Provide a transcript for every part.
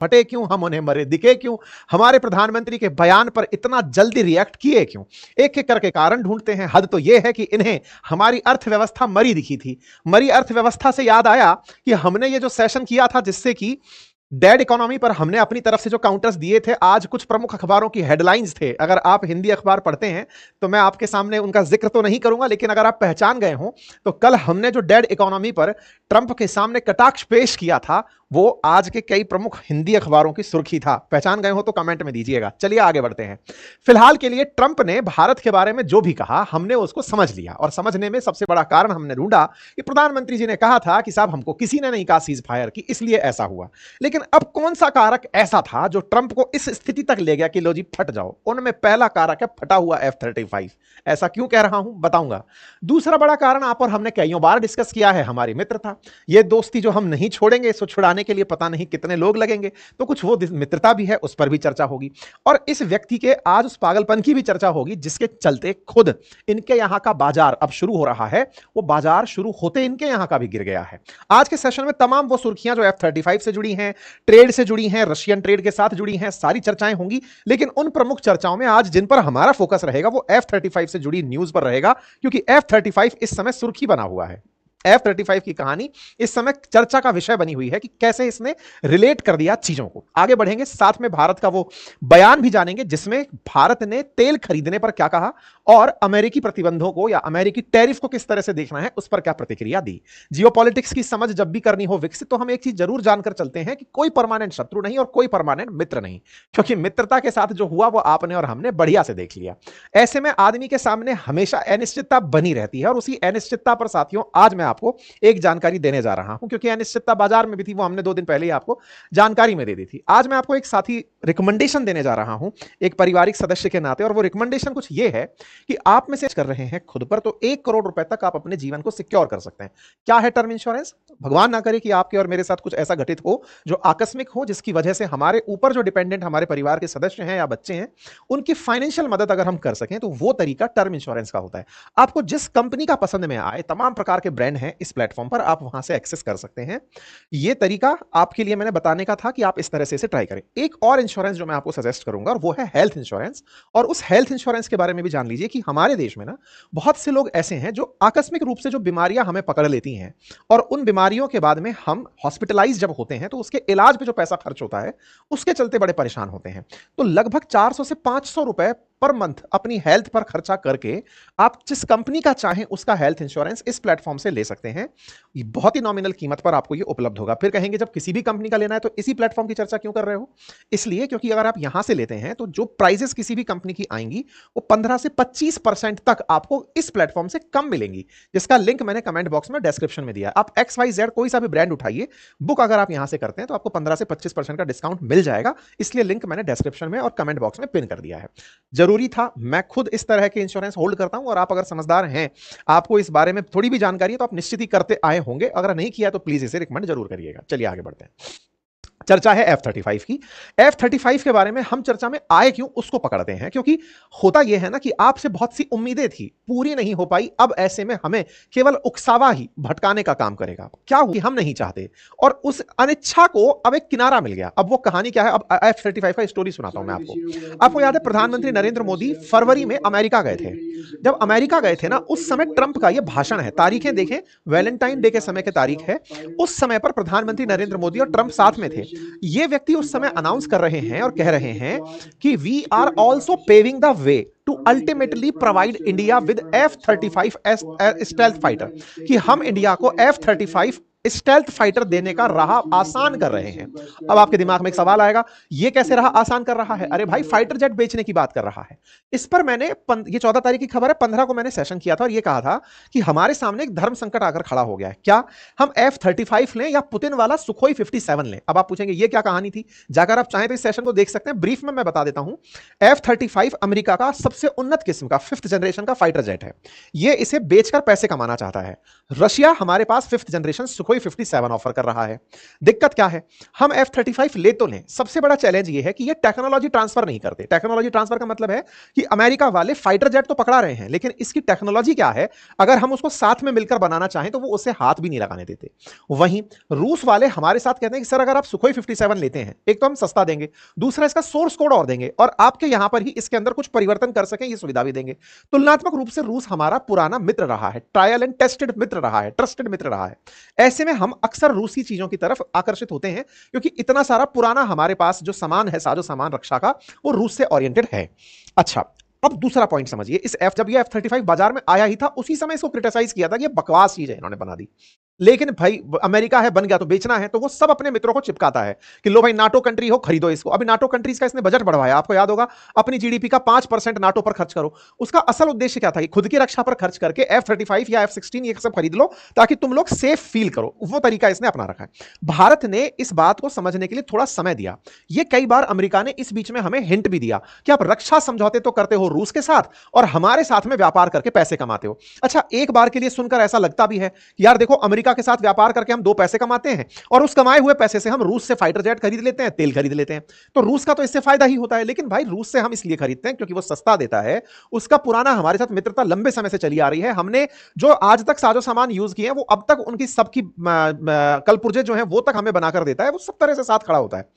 फटे क्यों, हम उन्हें मरे दिखे क्यों, हमारे प्रधानमंत्री के बयान पर इतना जल्दी रिएक्ट किए क्यों। एक एक करके कारण ढूंढते हैं। हद तो यह है कि इन्हें हमारी अर्थव्यवस्था मरी दिखी थी। मरी अर्थव्यवस्था से याद आया कि हमने ये जो सेशन किया था जिससे कि डेड इकोनॉमी पर हमने अपनी तरफ से जो काउंटर्स दिए थे, आज कुछ प्रमुख अखबारों की हेडलाइंस थे। अगर आप हिंदी अखबार पढ़ते हैं तो मैं आपके सामने उनका जिक्र तो नहीं करूंगा, लेकिन अगर आप पहचान गए हो तो कल हमने जो डेड इकोनॉमी पर ट्रंप के सामने कटाक्ष पेश किया था वो आज के कई प्रमुख हिंदी अखबारों की सुर्खी था। पहचान गए हो तो कमेंट में दीजिएगा। चलिए आगे बढ़ते हैं। फिलहाल के लिए ट्रंप ने भारत के बारे में जो भी कहा हमने उसको समझ लिया, और समझने में सबसे बड़ा कारण हमने ढूंढा कि प्रधानमंत्री जी ने कहा था कि साहब हमको किसी ने नहीं कहा सीज फायर की, इसलिए ऐसा हुआ। लेकिन अब कौन सा कारक ऐसा था जो ट्रंप को इस स्थिति तक ले गया कि लो जी फट जाओ। उनमें पहला कारक है फटा हुआ F-35। ऐसा क्यों कह रहा हूं बताऊंगा। दूसरा बड़ा कारण आप और हमने कईयों बार डिस्कस किया है, हमारी मित्रता। ये दोस्ती जो हम नहीं छोड़ेंगे, इसको छुड़ाने के लिए पता नहीं कितने लोग लगेंगे, तो कुछ वो मित्रता भी है, उस पर भी चर्चा होगी। और इस व्यक्ति के आज उस पागलपन की भी चर्चा होगी जिसके चलते खुद इनके यहां का बाजार अब शुरू हो रहा है। वो बाजार शुरू होते इनके यहां का भी गिर गया है। आज के सेशन में तमाम वो सुर्खियां जो F-35 से जुड़ी हैं, ट्रेड से जुड़ी हैं, रशियन ट्रेड के साथ जुड़ी हैं, सारी चर्चाएं होंगी। लेकिन उन प्रमुख चर्चाओं में आज जिन पर हमारा फोकस रहेगा वो F-35 से जुड़ी न्यूज पर रहेगा, क्योंकि F-35 इस समय सुर्खी बना हुआ है। F-35 की कहानी इस समय चर्चा का विषय बनी हुई है कि कैसे इसने रिलेट कर दिया चीजों को। आगे बढ़ेंगे, साथ में भारत का वो बयान भी जानेंगे जिसमें भारत ने तेल खरीदने पर क्या कहा और अमेरिकी प्रतिबंधों को या अमेरिकी टैरिफ को किस तरह से देखना है उस पर क्या प्रतिक्रिया दी। जियोपॉलिटिक्स की समझ जब भी करनी हो विकसित, तो हम एक चीज जरूर जानकर चलते हैं कि कोई परमानेंट शत्रु नहीं और कोई परमानेंट मित्र नहीं, क्योंकि मित्रता के साथ जो हुआ वो आपने और हमने बढ़िया से देख लिया। ऐसे में आदमी के सामने हमेशा अनिश्चितता बनी रहती है, और उसी अनिश्चितता पर साथियों आज मैं आपको एक जानकारी देने जा रहा हूं, क्योंकि अनिश्चितता बाजार में भी थी, वो हमने 2 दिन पहले ही आपको जानकारी में दे दी थी। आज मैं आपको एक साथी रिकमेंडेशन देने जा रहा हूं एक पारिवारिक सदस्य के नाते, और वो रिकमेंडेशन कुछ ये है कि आप में से कर रहे हैं खुद पर तो 1 करोड़ रुपए तक आप अपने जीवन को सिक्योर कर सकते हैं। क्या है टर्म इंश्योरेंस? भगवान ना करे कि आपके और मेरे साथ कुछ ऐसा घटित हो जो आकस्मिक हो, जिसकी वजह से हमारे ऊपर जो डिपेंडेंट हमारे परिवार के सदस्य हैं या बच्चे हैं उनकी फाइनेंशियल मदद अगर हम कर सकें, तो वो तरीका टर्म इंश्योरेंस का होता है। आपको जिस कंपनी का पसंद में आए, तमाम प्रकार के ब्रांड हैं इस प्लेटफॉर्म पर, आप वहां से एक्सेस कर सकते हैं। ये तरीका आपके लिए मैंने बताने का था कि आप इस तरह से इसे ट्राई करें। एक और इंश्योरेंस जो मैं आपको सजेस्ट करूंगा और वो है हेल्थ इंश्योरेंस। और उस हेल्थ इंश्योरेंस के बारे में भी जान लीजिए कि हमारे देश में ना बहुत से लोग ऐसे हैं जो आकस्मिक रूप से जो बीमारियां हमें पकड़ लेती हैं, और उन बीमारियों के बाद में हम हॉस्पिटलाइज जब होते हैं तो उसके इलाज पे जो पैसा खर्च होता है उसके चलते बड़े परेशान होते हैं। तो लगभग 400 से 500 रुपए पर मंथ अपनी हेल्थ पर खर्चा करके आप जिस कंपनी का चाहें उसका हेल्थ इंश्योरेंस इस प्लेटफॉर्म से ले सकते हैं। ये बहुत ही नॉमिनल कीमत पर आपको ये उपलब्ध होगा। फिर कहेंगे जब किसी भी कंपनी का लेना है तो इसी प्लेटफॉर्म की चर्चा क्यों कर रहे हो? इसलिए क्योंकि अगर आप यहां से लेते हैं तो जो प्राइजेस किसी भी कंपनी की आएंगी वो 15 से 25% तक आपको इस प्लेटफॉर्म से कम मिलेंगी, जिसका लिंक मैंने कमेंट बॉक्स में डिस्क्रिप्शन में दिया। आप XYZ कोई सा भी ब्रांड उठाइए, बुक अगर आप यहां से करते हैं तो आपको 15 से 25% का डिस्काउंट मिल जाएगा। इसलिए लिंक मैंने डिस्क्रिप्शन में और कमेंट बॉक्स में पिन कर दिया है। जरूरी था, मैं खुद इस तरह के इंश्योरेंस होल्ड करता हूं, और आप अगर समझदार हैं, आपको इस बारे में थोड़ी भी जानकारी है, तो आप निश्चित ही करते आए होंगे। अगर नहीं किया तो प्लीज इसे रिकमेंड जरूर करिएगा। चलिए आगे बढ़ते हैं। चर्चा है F-35 की। F-35 के बारे में हम चर्चा में आए क्यों उसको पकड़ते हैं, क्योंकि होता यह है ना कि आपसे बहुत सी उम्मीदें थी, पूरी नहीं हो पाई। अब ऐसे में हमें केवल उकसावा ही भटकाने का काम करेगा। क्या हुआ कि हम नहीं चाहते, और उस अनिच्छा को अब एक किनारा मिल गया। अब वो कहानी क्या है? अब F-35 का स्टोरी सुनाता हूं मैं आपको। आपको याद है प्रधानमंत्री नरेंद्र मोदी फरवरी में अमेरिका गए थे। जब अमेरिका गए थे ना, उस समय ट्रंप का यह भाषण है, तारीखें देखें, वैलेंटाइन डे के समय की तारीख है। उस समय पर प्रधानमंत्री नरेंद्र मोदी और ट्रंप साथ में थे। ये व्यक्ति उस समय अनाउंस कर रहे हैं और कह रहे हैं कि we are also paving the way to ultimately provide India with F-35 stealth fighter, कि हम इंडिया को F-35 स्टेल्थ फाइटर देने का राह आसान कर रहे हैं। अब आपके दिमाग में एक सवाल आएगा, ये कैसे राह आसान कर रहा है? अरे भाई, फाइटर जेट बेचने की बात कर रहा है। इस पर मैंने ये 14 तारीख की खबर है, 15 को मैंने सेशन किया था और ये कहा था कि हमारे सामने एक धर्म संकट आकर खड़ा हो गया है। क्या हम F-35 लें या पुतिन वाला सुखोई 57 लें? अब आप पूछेंगे ये क्या कहानी थी? जाकर आप चाहें तो इस सेशन को देख सकते हैं। ब्रीफ में मैं बता देता हूं। F-35 अमेरिका का सबसे उन्नत किस्म का 5th जनरेशन का फाइटर जेट है। ये इसे बेचकर पैसे कमाना चाहता है। रशिया हमारे पास 5th जनरेशन सुखोई 57 ऑफर कर रहा है। दिक्कत क्या है, हम F-35 ले तो लें, सबसे बड़ा चैलेंज ये है कि ये टेक्नोलॉजी ट्रांसफर नहीं करते। टेक्नोलॉजी ट्रांसफर का मतलब है कि अमेरिका वाले फाइटर जेट तो पकड़ा रहे हैं, लेकिन इसकी टेक्नोलॉजी क्या है, अगर हम उसको साथ में मिलकर बनाना चाहें तो वो उसे हाथ भी नहीं लगाने देते। वहीं रूस वाले हमारे साथ कहते हैं कि सर अगर आप सुखोई 57 लेते हैं, एक तो हम सस्ता देंगे, दूसरा इसका सोर्स कोड और देंगे, और आपके यहां पर ही इसके अंदर कुछ परिवर्तन कर सकें ये सुविधा भी देंगे। तुलनात्मक रूप से रूस हमारा पुराना मित्र रहा है, ट्रायल एंड टेस्टेड मित्र रहा है, ट्रस्टेड मित्र रहा है। ऐसे में हम अक्सर रूसी चीजों की तरफ आकर्षित होते हैं, क्योंकि इतना सारा पुराना हमारे पास जो सामान है, साजो सामान रक्षा का, वो रूस से ओरिएंटेड है। अच्छा, अब दूसरा पॉइंट समझिए, जब ये F-35 बाजार में आया ही था, उसी समय इसको क्रिटिसाइज किया था कि ये बकवास चीज है इन्होंने बना दी। लेकिन भाई अमेरिका है, बन गया तो बेचना है, तो वो सब अपने मित्रों को चिपकाता है कि लो भाई नाटो कंट्री हो, खरीदो इसको। अभी नाटो कंट्रीज का इसने बजट बढ़वाया, आपको याद होगा, अपनी जीडीपी का 5% नाटो पर खर्च करो। उसका असल उद्देश्य क्या था कि खुद की रक्षा पर खर्च करके F-35 या F-16 ये सब खरीद लो ताकि तुम लोग सेफ फील करो। वो तरीका इसने अपना रखा है। भारत ने इस बात को समझने के लिए थोड़ा समय दिया। ये कई बार अमेरिका ने इस बीच में हमें हिंट भी दिया कि आप रक्षा समझौते तो करते हो रूस के साथ और हमारे साथ में व्यापार करके पैसे कमाते हो। अच्छा, एक बार के लिए सुनकर ऐसा लगता भी है कि यार देखो, अमेरिका के साथ व्यापार करके हम 2 पैसे कमाते हैं और उस कमाए हुए पैसे से हम रूस से फाइटर जेट खरीद लेते हैं, तेल खरीद लेते हैं, तो रूस का तो इससे फायदा ही होता है। लेकिन भाई रूस से हम इसलिए खरीदते हैं क्योंकि वो सस्ता देता है, उसका पुराना हमारे साथ मित्रता लंबे समय से चली आ रही है। हमने जो आज तक साजो सामान यूज किए हैं वो अब तक उनकी सबकी कलपुर्जे जो हैं वो तक हमें बनाकर देता है, वो सब तरह से साथ खड़ा होता है।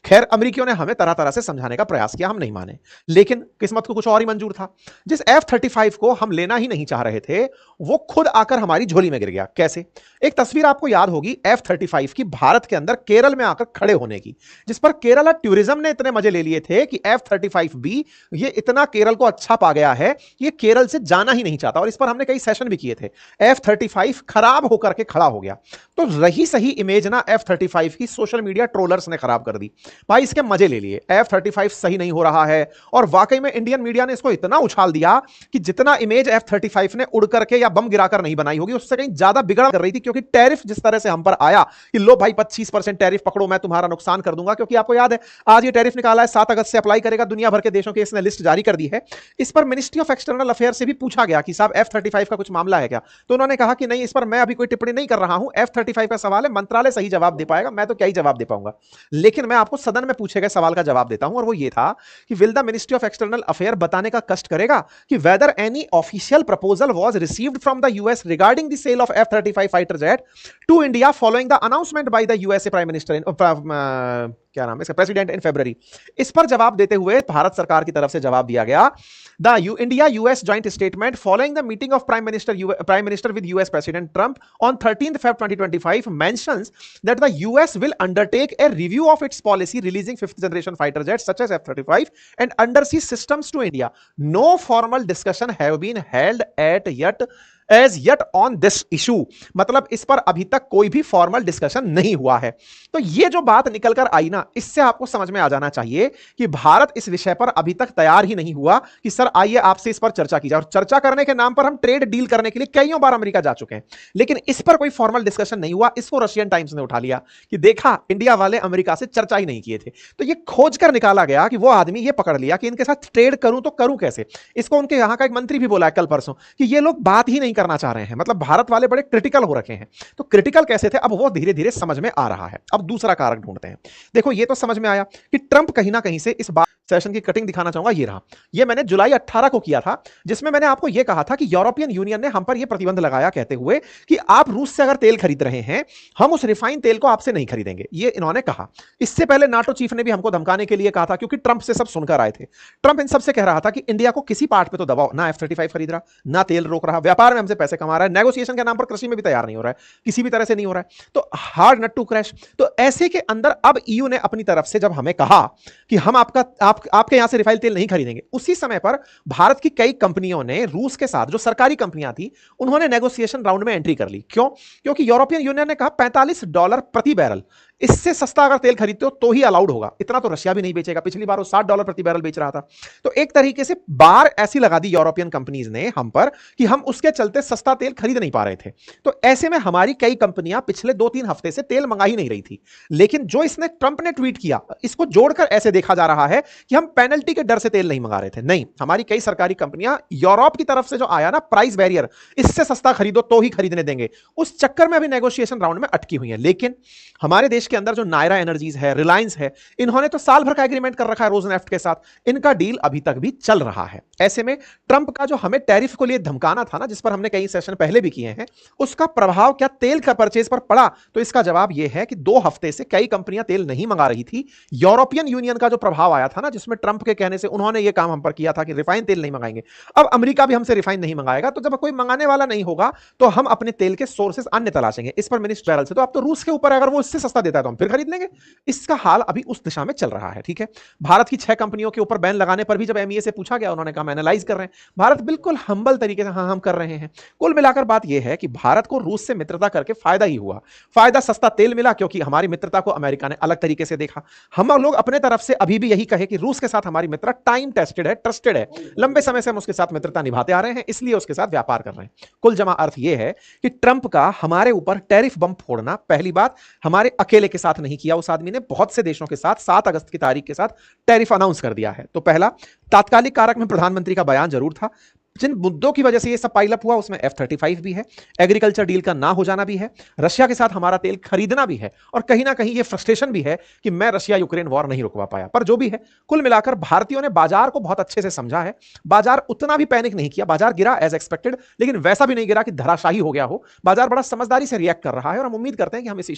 खैर, अमेरिकियों ने हमें तरह तरह से समझाने का प्रयास किया, हम नहीं माने, लेकिन किस्मत को कुछ और ही मंजूर था। जिस F-35 को हम लेना ही नहीं चाह रहे थे, वो खुद आकर हमारी झोली में गिर गया। कैसे? एक तस्वीर आपको याद होगी F-35 की भारत के अंदर केरल में आकर खड़े होने की, जिस पर केरला टूरिज्म ने इतने मजे ले लिए थे कि F-35B ये इतना केरल को अच्छा पा गया है, ये केरल से जाना ही नहीं चाहता, और इस पर हमने कई सेशन भी किए थे। F-35 खराब होकर के खड़ा हो गया, तो रही सही इमेज ना F-35 की सोशल मीडिया ट्रोलर्स ने खराब कर दी। भाई इसके मजे ले लिए, F-35 सही नहीं हो रहा है, और वाकई में इंडियन मीडिया ने इसको इतना उछाल दिया कि जितना इमेज F-35 ने उड़ करके या बम गिराकर नहीं बनाई होगी, उससे कहीं ज्यादा बिगड़ कर रही थी। क्योंकि टैरिफ जिस तरह से हम पर आया कि लो भाई 25% टैरिफ पकड़ो, मैं तुम्हारा नुकसान कर दूंगा, क्योंकि आपको याद है आज ये टैरिफ निकाला है, 7 अगस्त से अप्लाई करेगा, दुनिया भर के देशों की इसने लिस्ट जारी कर दी है। इस पर मिनिस्ट्री ऑफ एक्सटर्नल अफेयर से भी पूछा गया कि साहब F-35 का कुछ मामला है क्या, तो उन्होंने कहा कि नहीं, इस पर मैं अभी कोई टिप्पणी नहीं कर रहा हूं, F-35 का सवाल है, मंत्रालय सही जवाब दे पाएगा, मैं तो क्या ही जवाब दे पाऊंगा। लेकिन मैं आपको सदन में पूछे गए सवाल का जवाब देता हूं, और वो ये था कि will the ministry of external affair बताने का कष्ट करेगा कि whether any official proposal was received from the US regarding the sale of F-35 fighter jet to India following the announcement by the USA prime minister क्या नाम है इसका, president in फरवरी। इस पर जवाब देते हुए भारत सरकार की तरफ से जवाब दिया गया, the India US joint statement following the meeting of prime minister with US president Trump on 13th Feb 2025 mentions that the US will undertake a review of its policy releasing 5th generation fighter jets such as F-35 and undersea systems to India. No formal discussion have been held as yet on this issue. मतलब इस पर अभी तक कोई भी formal discussion नहीं हुआ है। तो ये जो बात निकलकर आई ना, इससे आपको समझ में आ जाना चाहिए कि भारत इस विषय पर अभी तक तैयार ही नहीं हुआ कि सर आइए आपसे इस पर चर्चा की जाए। और चर्चा करने के नाम पर हम ट्रेड डील करने के लिए कईयों बार अमेरिका जा चुके हैं, लेकिन इस पर कोई फॉर्मल डिस्कशन नहीं हुआ। इसको रशियन टाइम्स ने उठा लिया कि देखा, इंडिया वाले अमेरिका से चर्चा ही नहीं किए थे। तो ये खोज कर निकाला गया कि वो आदमी ये पकड़ लिया कि इनके साथ ट्रेड करूं तो करूं कैसे। इसको उनके यहां का एक मंत्री भी बोला है कल परसों कि ये लोग बात ही नहीं करना चाह रहे हैं, मतलब भारत वाले बड़े क्रिटिकल हो रखे हैं। तो क्रिटिकल कैसे थे, अब वो धीरे धीरे समझ में आ रहा है। अब दूसरा कारक ढूंढते हैं। देखो, ये तो समझ में आया कि ट्रंप कहीं ना कहीं से इस बात, सेशन की कटिंग दिखाना चाहूंगा, ये रहा, ये मैंने जुलाई 18 को किया था, जिसमें मैंने आपको यह कहा था कि यूरोपियन यूनियन ने हम पर यह प्रतिबंध लगाया कहते हुए कि आप रूस से अगर तेल खरीद रहे हैं, हम उस रिफाइंड तेल को आपसे नहीं खरीदेंगे। ये इन्होंने कहा। इससे पहले नाटो चीफ ने भी हमको धमकाने के लिए कहा था, क्योंकि ट्रंप से सब सुनकर आए थे। ट्रंप इन सबसे कह रहा था कि इंडिया को किसी पार्ट पे तो दबाओ, ना F-35 खरीद रहा, ना तेल रोक रहा, व्यापार में हमसे पैसे कमा रहा है, नेगोशिएशन के नाम पर कृषि में भी तैयार नहीं हो रहा है, किसी भी तरह से नहीं हो रहा है, तो हार्ड नट टू क्रैश। तो ऐसे के अंदर अब ईयू ने अपनी तरफ से जब हमें कहा कि हम आपके यहां से रिफाइंड तेल नहीं खरीदेंगे, उसी समय पर भारत की कई कंपनियों ने रूस के साथ, जो सरकारी कंपनियां थी, उन्होंने नेगोशिएशन राउंड में एंट्री कर ली। क्यों? क्योंकि यूरोपियन यूनियन ने कहा $45 प्रति बैरल इससे सस्ता अगर तेल खरीदते हो तो ही अलाउड होगा, इतना तो रशिया भी नहीं बेचेगा। पिछली बार वो $60 प्रति बैरल बेच रहा था। तो एक तरीके से बार ऐसी लगा दी यूरोपियन कंपनीज ने हम पर कि हम उसके चलते सस्ता तेल खरीद नहीं पा रहे थे। तो ऐसे में हमारी कई कंपनियां पिछले 2-3 हफ्ते से तेल मंगा ही नहीं रही थी। लेकिन जो इसने ट्रंप ने ट्वीट किया, इसको जोड़कर ऐसे देखा जा रहा है कि हम पेनल्टी के डर से तेल नहीं मंगा रहे थे। नहीं, हमारी कई सरकारी कंपनियां यूरोप की तरफ से जो आया ना प्राइस बैरियर, इससे सस्ता खरीदो तो ही खरीदने देंगे, उस चक्कर में अभी नेगोशिएशन राउंड में अटकी हुई है। लेकिन हमारे देश के अंदर जो नायरा एनर्जीज है, रिलायंस है, इन्होंने तो साल भर का एग्रीमेंट कर रखा है रोजनेफ्ट के साथ, इनका डील अभी तक भी चल रहा है। ऐसे में ट्रंप का जो हमें टैरिफ को लिए धमकाना था ना, जिस पर हमने कई सेशन पहले भी किए हैं, उसका प्रभाव क्या तेल का परचेज पर पड़ा? तो इसका जवाब यह है कि 2 हफ्ते से कई कंपनियां तेल नहीं मंगा रही थी। यूरोपियन यूनियन का जो प्रभाव आया था ना, जिसमें ट्रंप के कहने से उन्होंने यह काम हम पर किया था कि रिफाइन तेल नहीं मंगाएंगे, अब अमेरिका भी हमसे रिफाइन नहीं मंगाएगा। तो जब कोई मंगाने वाला नहीं होगा तो हम अपने तेल के सोर्सेस अन्य तलाशेंगे। इस पर मिनिस्टर बैरल से तो आप तो रूस के ऊपर, अगर वो इससे सस्ता देता है तो हम फिर खरीद लेंगे। इसका हाल अभी उस दिशा में चल रहा है। ठीक है, भारत की 6 कंपनियों के ऊपर बैन लगाने पर भी जब एमईए से पूछा गया, उन्होंने कहा हम एनालाइज कर रहे हैं। भारत बिल्कुल हम्बल तरीके से हाँ हम कर रहे हैं। कुल मिलाकर बात यह है कि भारत को रूस से मित्रता करके फायदा ही हुआ। फायदा सस्ता तेल मिला, क्योंकि हमारी मित्रता को अमेरिका ने अलग तरीके से देखा। हम लोग अपने तरफ से अभी भी यही कहे कि रूस के साथ हमारी मित्रता टाइम टेस्टेड है, ट्रस्टेड है, लंबे समय से हम उसके साथ मित्रता निभाते आ रहे हैं, इसलिए उसके साथ व्यापार कर रहे हैं। कुल जमा अर्थ यह है कि ट्रंप का हमारे ऊपर टैरिफ बम फोड़ना, पहली बात, हमारे अकेले के साथ नहीं किया, उस आदमी ने बहुत से देशों के साथ 7 अगस्त की तारीख के साथ टैरिफ अनाउंस कर दिया है। तो पहला, तात्कालिक कारक में प्रधानमंत्री का बयान जरूर था। जिन मुद्दों की वजह से ये सब पाइलअप हुआ उसमें F-35 भी है, एग्रीकल्चर डील का ना हो जाना भी है, रशिया के साथ हमारा तेल खरीदना भी है, और कहीं ना कहीं ये फ्रस्ट्रेशन भी है कि मैं रशिया यूक्रेन वॉर नहीं रुकवा पाया। पर जो भी है, कुल मिलाकर भारतीयों ने बाजार को बहुत अच्छे से समझा है। बाजार उतना भी पैनिक नहीं किया, बाजार गिरा एज एक्सपेक्टेड, लेकिन वैसा भी नहीं गिरा कि धराशाही हो गया हो। बाजार बड़ा समझदारी से रिएक्ट कर रहा है, और हम उम्मीद करते हैं कि हम इस